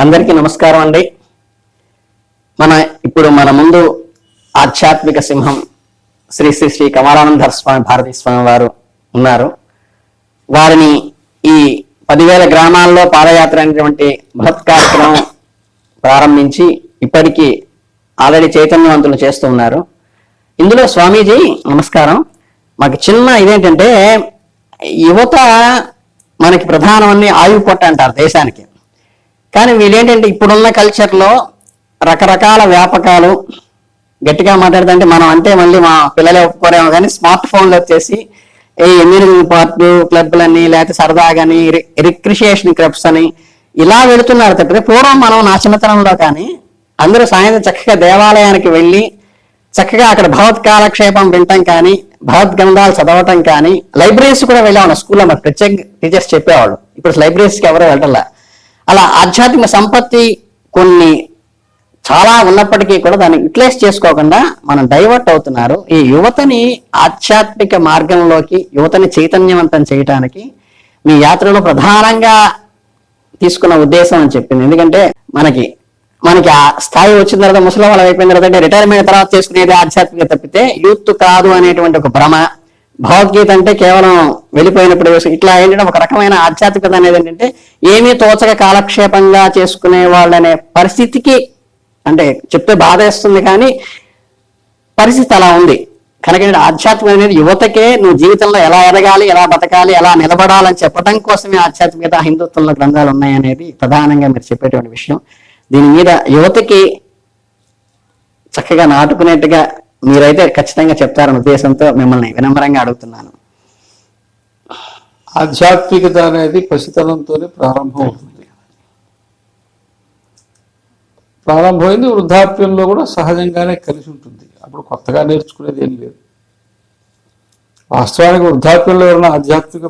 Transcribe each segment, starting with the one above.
అందరికీ నమస్కారం అండి. ఇప్పుడు మన ముందు ఆధ్యాత్మిక సింహం శ్రీ శ్రీ శ్రీ కమలానంద స్వామి భారతీ స్వామి వారు ఉన్నారు. వారిని ఈ 10,000 గ్రామాల్లో పాదయాత్ర అనేటువంటి బృహత్ కార్యక్రమం ప్రారంభించి ఇప్పటికీ ఆల్రెడీ చైతన్యవంతులు చేస్తూ ఉన్నారు. ఇందులో స్వామీజీ నమస్కారం. మాకు చిన్న ఇదేంటంటే, యువత మనకి ప్రధానమని ఆయువు పొట్ట అంటారు దేశానికి. కానీ వీళ్ళేంటంటే ఇప్పుడున్న కల్చర్లో రకరకాల వ్యాపకాలు, గట్టిగా మాట్లాడుతుంటే మనం అంటే మళ్ళీ మా పిల్లలే ఒప్పుకోరేమో కానీ స్మార్ట్ ఫోన్లు వచ్చేసి ఎమ్యూనిటీ పార్ట్లు క్లబ్లని, లేకపోతే సరదాగాని రిక్రిషియేషన్ క్లబ్స్ అని ఇలా వెళుతున్నారు తప్పితే పూర్వం మనం నా చిన్నతనంలో కానీ అందరూ సాయంత్రం చక్కగా దేవాలయానికి వెళ్ళి చక్కగా అక్కడ భగవత్ కాలక్షేపం వినటం కానీ, భగవద్ గ్రంథాలు చదవటం కానీ, లైబ్రరీస్ కూడా వెళ్ళాము స్కూల్లో. మాకు ప్రత్యేక టీచర్స్ చెప్పేవాళ్ళు. ఇప్పుడు లైబ్రరీస్కి ఎవరో వెళ్ళటంలా. అలా ఆధ్యాత్మిక సంపత్తి కొన్ని చాలా ఉన్నప్పటికీ కూడా దాన్ని యూటిలైజ్ చేసుకోకుండా మనం డైవర్ట్ అవుతున్నారు. ఈ యువతని ఆధ్యాత్మిక మార్గంలోకి, యువతని చైతన్యవంతం చేయటానికి మీ యాత్రలో ప్రధానంగా తీసుకున్న ఉద్దేశం అని చెప్పింది. ఎందుకంటే మనకి ఆ స్థాయి వచ్చిన తర్వాత, ముసలి వాళ్ళు అయిపోయిన తర్వాత, అంటే రిటైర్మెంట్ తర్వాత చేసుకునేది ఆధ్యాత్మిక తప్పితే యూత్ కాదు అనేటువంటి ఒక భ్రమ. భగవద్గీత అంటే కేవలం వెళ్ళిపోయినప్పుడు ఇట్లా ఏంటంటే ఒక రకమైన ఆధ్యాత్మికత అనేది ఏంటంటే ఏమీ తోచక కాలక్షేపంగా చేసుకునే వాళ్ళనే పరిస్థితికి, అంటే చెప్తే బాధ వేస్తుంది కానీ పరిస్థితి అలా ఉంది. కనుక ఆధ్యాత్మికత అనేది యువతకే నువ్వు జీవితంలో ఎలా ఎదగాలి, ఎలా బతకాలి, ఎలా నిలబడాలని చెప్పడం కోసమే ఆధ్యాత్మికత, హిందుత్వంలో గ్రంథాలు ఉన్నాయనేది ప్రధానంగా మీరు చెప్పేటువంటి విషయం. దీని మీద యువతకి చక్కగా నాటుకునేట్టుగా మీరైతే ఖచ్చితంగా చెప్తారన్న ఉద్దేశంతో మిమ్మల్ని వినమ్రంగా అడుగుతున్నాను. ఆధ్యాత్మికత అనేది పసితనంతోనే ప్రారంభమవుతుంది. ప్రారంభమైంది వృద్ధాప్యంలో కూడా సహజంగానే కలిసి ఉంటుంది. అప్పుడు కొత్తగా నేర్చుకునేది ఏం లేదు. వాస్తవానికి వృద్ధాప్యంలో ఎవరైనా ఆధ్యాత్మిక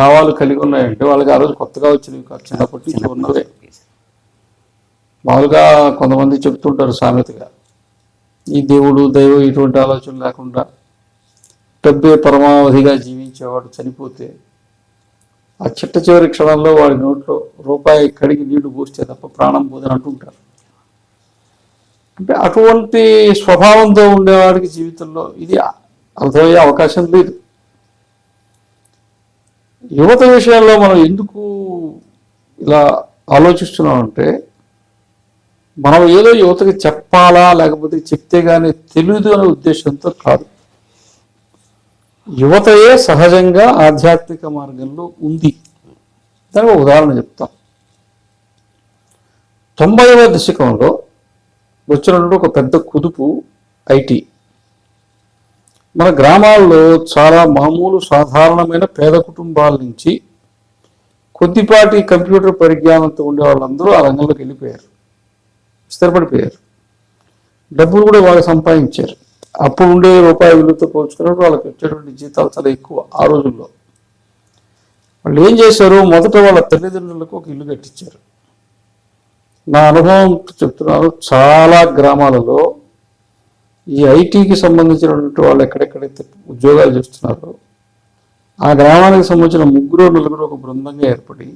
భావాలు కలిగి ఉన్నాయంటే వాళ్ళకి ఆ రోజు కొత్తగా వచ్చినవి కాదు, చిన్నప్పటి నుంచి ఉన్నవే. మామూలుగా కొంతమంది చెప్తుంటారు సామెతగా, ఈ దేవుడు దైవం ఇటువంటి ఆలోచన లేకుండా డబ్బే పరమావధిగా జీవించేవాడు చనిపోతే ఆ చిట్ట చివరి క్షణంలో వాడి నోట్లో రూపాయి కడిగి నీళ్లు పోస్తే తప్ప ప్రాణం పోదని అంటుంటారు. అంటే అటువంటి స్వభావంతో ఉండేవాడికి జీవితంలో ఇది అర్థమయ్యే అవకాశం లేదు. యువత విషయంలో మనం ఎందుకు ఇలా ఆలోచిస్తున్నామంటే, మనం ఏదో యువతకి చెప్పాలా, లేకపోతే చెప్తే కానీ తెలియదు అనే ఉద్దేశంతో కాదు. యువతయే సహజంగా ఆధ్యాత్మిక మార్గంలో ఉంది. దానికి ఒక ఉదాహరణ చెప్తాం. 90వ దశకంలో వచ్చినటువంటి ఒక పెద్ద కుదుపు ఐటీ. మన గ్రామాల్లో చాలా మామూలు సాధారణమైన పేద కుటుంబాల నుంచి కొద్దిపాటి కంప్యూటర్ పరిజ్ఞానంతో ఉండే వాళ్ళందరూ ఆ రంగంలోకి వెళ్ళిపోయారు, స్థిరపడిపోయారు. డబ్బులు కూడా వాళ్ళు సంపాదించారు. అప్పుడు ఉండే రూపాయి విలువతో పోల్చుకున్నప్పుడు వాళ్ళకి వచ్చేటువంటి జీతాలు చాలా ఎక్కువ ఆ రోజుల్లో. వాళ్ళు ఏం చేశారు, మొదట వాళ్ళ తల్లిదండ్రులకు ఒక ఇల్లు కట్టించారు. నా అనుభవం చెప్తున్నారు, చాలా గ్రామాలలో ఈ ఐటీకి సంబంధించినటువంటి వాళ్ళు ఎక్కడెక్కడైతే ఉద్యోగాలు చేస్తున్నారో ఆ గ్రామానికి సంబంధించిన 3-4 ఒక బృందంగా ఏర్పడి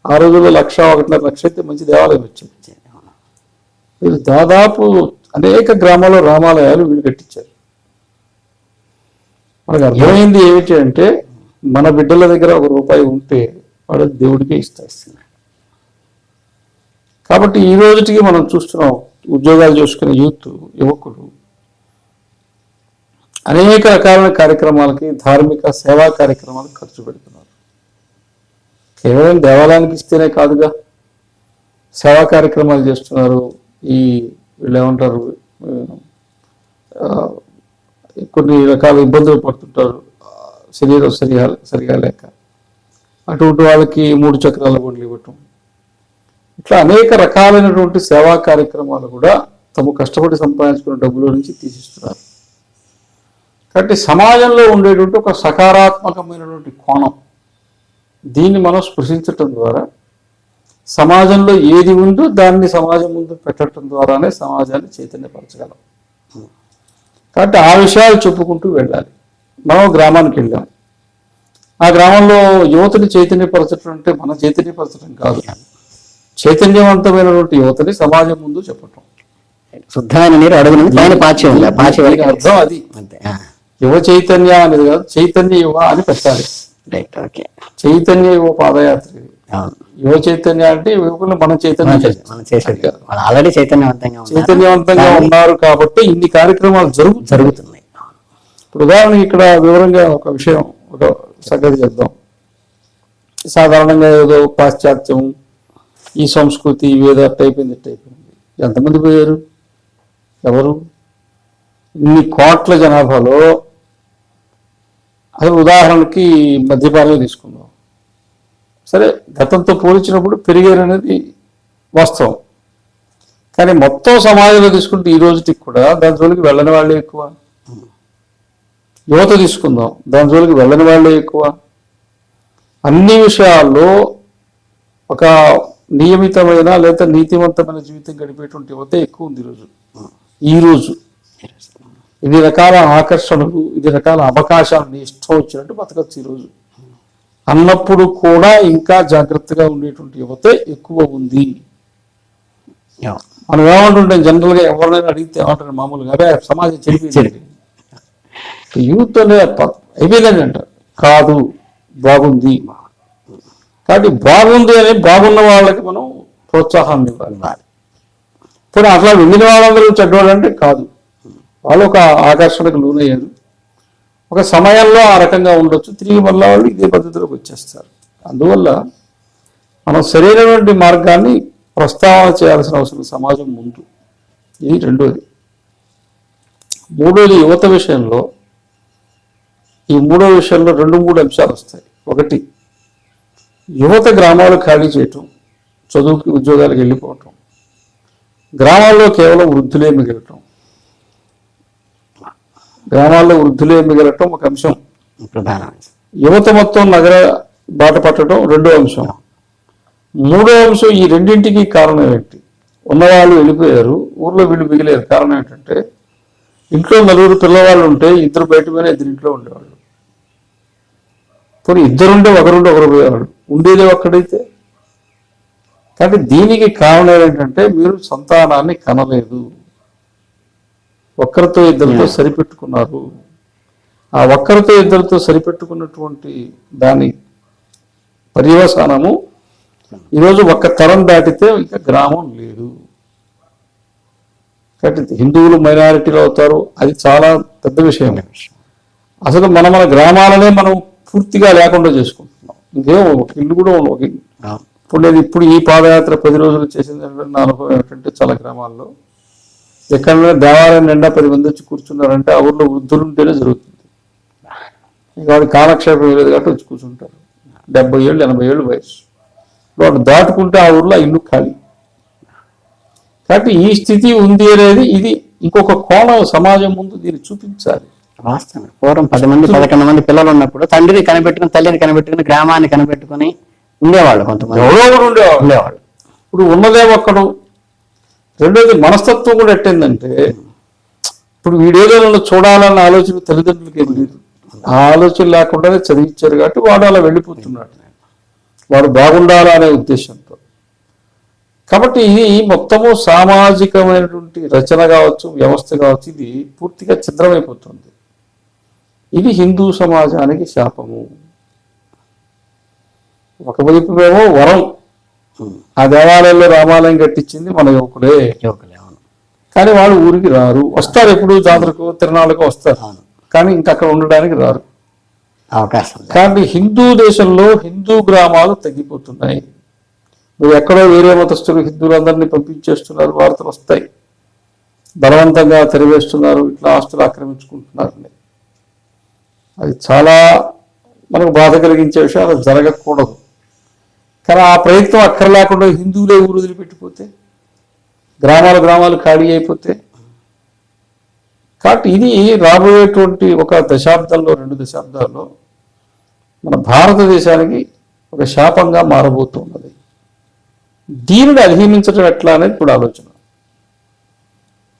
ఆ రోజుల్లో 1,00,000-1.5 లక్ష అయితే మంచి దేవాలయం వచ్చింది. వీళ్ళు దాదాపు అనేక గ్రామాల్లో రామాలయాలు వీళ్ళు కట్టించారు. మనకు అర్థమైంది ఏమిటి అంటే, మన బిడ్డల దగ్గర ఒక రూపాయి ఉంటే వాడు దేవుడికే ఇస్తారు. కాబట్టి ఈ రోజుకి మనం చూస్తున్నాం, ఉద్యోగాలు చేసుకునే యువకులు అనేక రకాలైన కార్యక్రమాలకి, ధార్మిక సేవా కార్యక్రమాలకు ఖర్చు పెడుతున్నారు. కేవలం దేవాలయానికి ఇస్తేనే కాదుగా, సేవా కార్యక్రమాలు చేస్తున్నారు. ఈ వీళ్ళు ఏమంటారు, కొన్ని రకాల ఇబ్బందులు పడుతుంటారు శరీరం సరిగా లేక, అటువంటి వాళ్ళకి 3 చక్రాల బండ్లు ఇవ్వటం, ఇట్లా అనేక రకాలైనటువంటి సేవా కార్యక్రమాలు కూడా తమ కష్టపడి సంపాదించుకున్న డబ్బుల నుంచి తీసిస్తున్నారు. కాబట్టి సమాజంలో ఉండేటువంటి ఒక సకారాత్మకమైనటువంటి కోణం, దీన్ని మనం స్పృశించటం ద్వారా సమాజంలో ఏది ఉందో దాన్ని సమాజం ముందు పెట్టడం ద్వారానే సమాజాన్ని చైతన్యపరచగలం. కాబట్టి ఆ విషయాలు చెప్పుకుంటూ వెళ్ళాలి. మనం గ్రామానికి వెళ్ళాం, ఆ గ్రామంలో యువతని చైతన్యపరచడం అంటే మన చైతన్యపరచడం కాదు, చైతన్యవంతమైనటువంటి యువతని సమాజం ముందు చెప్పటం. శుద్ధమైన నీరు అడుగునంది పైన పాచి ఉంది, ఆ పాచి దీనికి అర్థం అది. అంతే. యువ చైతన్య అనేది కాదు, చైతన్య యువ అని పెట్టాలి. Right, okay. చైతన్య యువ పాదయాత్ర ఇది. అవును, యువ చైతన్య అంటే యువకులు మనం చైతన్యం మనం చేసేది కాదు, వాళ్ళు ఆల్రెడీ చైతన్యవంతంగా ఉన్నారు కాబట్టి ఇన్ని కార్యక్రమాలు జరుగుతున్నాయి. ఇప్పుడు ఉదాహరణకి ఇక్కడ వివరంగా ఒక విషయం, ఒక సంగతి చెప్దాం. సాధారణంగా ఏదో పాశ్చాత్యం, ఈ సంస్కృతి ఏదో అయిపోయింది. ఎంతమంది పోయారు? ఎవరు? ఇన్ని కోట్ల జనాభాలో అసలు ఉదాహరణకి మద్యపానం తీసుకుందాం. సరే, గతంతో పోల్చినప్పుడు పెరిగారు అనేది వాస్తవం. కానీ మొత్తం సమాజంలో తీసుకుంటే ఈ రోజుకి కూడా దాని జోలికి వెళ్ళని వాళ్ళే ఎక్కువ. యువత తీసుకుందాం, దాని జోలికి వెళ్ళని వాళ్ళే ఎక్కువ. అన్ని విషయాల్లో ఒక నియమితమైన లేదా నీతివంతమైన జీవితం గడిపేటువంటి యువత ఎక్కువ ఉంది ఈరోజు. ఇది రకాల ఆకర్షణలు, ఇది రకాల అవకాశాలను ఇష్టం వచ్చినట్టు బతకచ్చు ఈరోజు అన్నప్పుడు కూడా ఇంకా జాగ్రత్తగా ఉండేటువంటి యువతే ఎక్కువ ఉంది. మనం ఏమంటుంటాం జనరల్గా, ఎవరినైనా అడిగితే ఏమంటారు మామూలుగా, అదే సమాజం చెడిపోయింది, యూత్ అనే అయిపోయిందని అంటారు. కాదు, బాగుంది. కాబట్టి బాగుంది అని బాగున్న వాళ్ళకి మనం ప్రోత్సాహాన్ని ఇవ్వాలి. ఇప్పుడు అట్లా వెళ్ళిన వాళ్ళందరూ చెడ్డవాళ్ళంటే కాదు, వాళ్ళు ఒక ఆకర్షణకు లోనయ్యారు. ఒక సమయంలో ఆ రకంగా ఉండొచ్చు, తిరిగి మళ్ళీ వాళ్ళు ఇదే పద్ధతిలోకి వచ్చేస్తారు. అందువల్ల మనం సరైనటువంటి మార్గాన్ని ప్రస్తావన చేయాల్సిన అవసరం సమాజం ముందు. ఇది రెండోది. మూడోది, యువత విషయంలో, ఈ మూడో విషయంలో 2-3 అంశాలు వస్తాయి. ఒకటి, యువత గ్రామాలు ఖాళీ చేయటం, చదువుకి ఉద్యోగాలకు వెళ్ళిపోవటం, గ్రామాల్లో కేవలం వృద్ధులే మిగలటం. గ్రామాల్లో వృద్ధులే మిగలటం ఒక అంశం, ప్రధాన. యువత మొత్తం నగర బాట పట్టడం రెండో అంశం. మూడో అంశం, ఈ రెండింటికి కారణం ఏంటి? ఉన్నవాళ్ళు వెళ్ళిపోయారు, ఊర్లో వీళ్ళు మిగిలేరు. కారణం ఏంటంటే, ఇంట్లో 4 పిల్లవాళ్ళు ఉంటే 2 బయట పోయినా 2 ఇంట్లో ఉండేవాళ్ళు. ఇప్పుడు 2 ఉంటే ఒకరు పోయేవాళ్ళు, ఉండేది ఒక్కడైతే. కాబట్టి దీనికి కారణం ఏంటంటే, మీరు సంతానాన్ని కనలేదు, ఒక్కరితో 2తో సరిపెట్టుకున్నారు. ఆ ఒక్కరితో 2తో సరిపెట్టుకున్నటువంటి దాని పర్యవసానము ఈరోజు ఒక్క తరం దాటితే ఇంకా గ్రామం లేదు. కాబట్టి హిందువులు మైనారిటీలు అవుతారు, అది చాలా పెద్ద విషయం. అసలు మన గ్రామాలనే మనం పూర్తిగా లేకుండా చేసుకుంటున్నాం. ఇంకేం ఒక ఇల్లు కూడా ఒక ఇప్పుడు ఈ పాదయాత్ర 10 రోజులు చేసింది నా అనుభవం ఏమిటంటే, చాలా గ్రామాల్లో ఎక్కడైనా దేవాలయం నిండా 10 మంది వచ్చి కూర్చున్నారంటే ఆ ఊర్లో వృద్ధులు ఉంటేనే జరుగుతుంది. ఇక వాడి కాలక్షేపం లేదు కాబట్టి వచ్చి కూర్చుంటారు. 70 ఏళ్ళు 80 ఏళ్ళు వయసు. వాడు దాటుకుంటే ఆ ఊర్లో ఇల్లు ఖాళీ. కాబట్టి ఈ స్థితి ఉంది అనేది, ఇది ఇంకొక కోణం సమాజం ముందు దీన్ని చూపించాలి. వాస్తవం. పూర్వం 10 మంది 11 మంది పిల్లలు ఉన్నప్పుడు తండ్రిని కనిపెట్టుకుని, తల్లిని కనిపెట్టుకుని, గ్రామాన్ని కనిపెట్టుకుని ఉండేవాళ్ళు. కొంతమంది ఎవరో కూడా ఉండేవాళ్ళు. ఇప్పుడు ఉన్నదే ఒక్కడు. రెండోది, మనస్తత్వం కూడా ఎట్టేందంటే, ఇప్పుడు వీడేదో చూడాలన్న ఆలోచన తల్లిదండ్రులకి ఏం లేదు. ఆ ఆలోచన లేకుండానే చదివించారు కాబట్టి వాడు అలా వెళ్ళిపోతున్నాడు, వాడు బాగుండాలా అనే ఉద్దేశంతో. కాబట్టి ఇది మొత్తము సామాజికమైనటువంటి రచన కావచ్చు, వ్యవస్థ కావచ్చు, ఇది పూర్తిగా ఛిద్రమైపోతుంది. ఇది హిందూ సమాజానికి శాపము. ఒకవైపు ఏమో వరం, ఆ దేవాలయంలో రామాలయం కట్టించింది మన యువకులే. కానీ వాళ్ళు ఊరికి రారు. వస్తారు, ఎప్పుడు జాతరకు తిరణాలకు వస్తారు, కానీ ఇంకా అక్కడ ఉండడానికి రారు. అవకాశం. కానీ హిందూ దేశంలో హిందూ గ్రామాలు తగ్గిపోతున్నాయి. మీరు ఎక్కడో వేరే మతస్థులు హిందువులందరినీ పంపించేస్తున్నారు, వార్తలు వస్తాయి. బలవంతంగా తెరవేస్తున్నారు, ఇట్లా ఆస్తులు ఆక్రమించుకుంటున్నారు. అది చాలా మనకు బాధ కలిగించే విషయం. అది జరగకూడదు. కానీ ఆ ప్రయత్నం అక్కర లేకుండా హిందువులే ఊరు వదిలిపెట్టిపోతే, గ్రామాలు ఖాళీ అయిపోతే, కాబట్టి ఇది రాబోయేటువంటి 1 దశాబ్దంలో 2 దశాబ్దాల్లో మన భారతదేశానికి ఒక శాపంగా మారబోతున్నది. దీనిని అధిగమించడం ఎట్లా అనేది ఇప్పుడు ఆలోచన.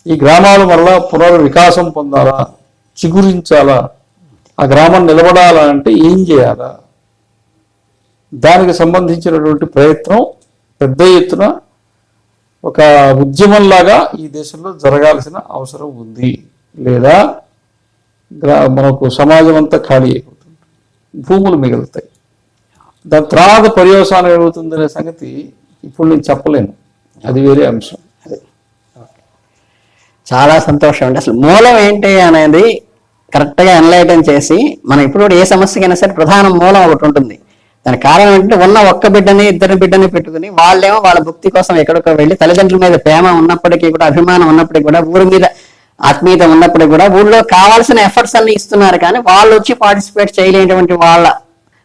ఈ గ్రామాలు మళ్ళా పునర్వికాసం పొందాలా, చిగురించాలా, ఆ గ్రామం నిలబడాలా అంటే ఏం చేయాలా, దానికి సంబంధించినటువంటి ప్రయత్నం పెద్ద ఎత్తున ఒక ఉద్యమంలాగా ఈ దేశంలో జరగాల్సిన అవసరం ఉంది. లేదా మనకు సమాజం అంతా ఖాళీ అయిపోతుంది, భూములు మిగులుతాయి. దాని తర్వాత పర్యవసానం ఏమవుతుందనే సంగతి ఇప్పుడు నేను చెప్పలేను, అది వేరే అంశం. చాలా సంతోషం అండి. అసలు మూలం ఏంటి అనేది కరెక్ట్గా ఎన్లైటన్ చేసి, మనం ఇప్పుడు కూడా ఏ సమస్యకైనా సరే ప్రధాన మూలం ఒకటి ఉంటుంది. దానికి కారణం ఏంటంటే ఉన్న ఒక్క బిడ్డని ఇద్దరు బిడ్డని పెట్టుకుని వాళ్ళేమో వాళ్ళ భక్తి కోసం ఎక్కడికో వెళ్ళి తల్లిదండ్రుల మీద ప్రేమ ఉన్నప్పటికీ కూడా, అభిమానం ఉన్నప్పటికీ కూడా, ఊరి మీద ఆత్మీయత ఉన్నప్పటికీ కూడా ఊళ్ళో కావాల్సిన ఎఫర్ట్స్ అన్ని ఇస్తున్నారు, కానీ వాళ్ళు వచ్చి పార్టిసిపేట్ చేయలేనటువంటి వాళ్ళ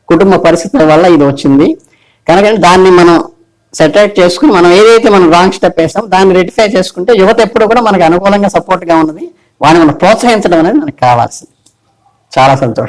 కుటుంబ పరిస్థితుల వల్ల ఇది వచ్చింది. కనుక దాన్ని మనం సెటరేట్ చేసుకుని మనం ఏదైతే మనం రాంగ్ స్టెప్ వేస్తాం దాన్ని రెటిఫై చేసుకుంటే యువత ఎప్పుడు కూడా మనకు అనుకూలంగా సపోర్ట్గా ఉన్నది. వాడిని మనం ప్రోత్సహించడం అనేది మనకు కావాల్సింది. చాలా సంతోషం.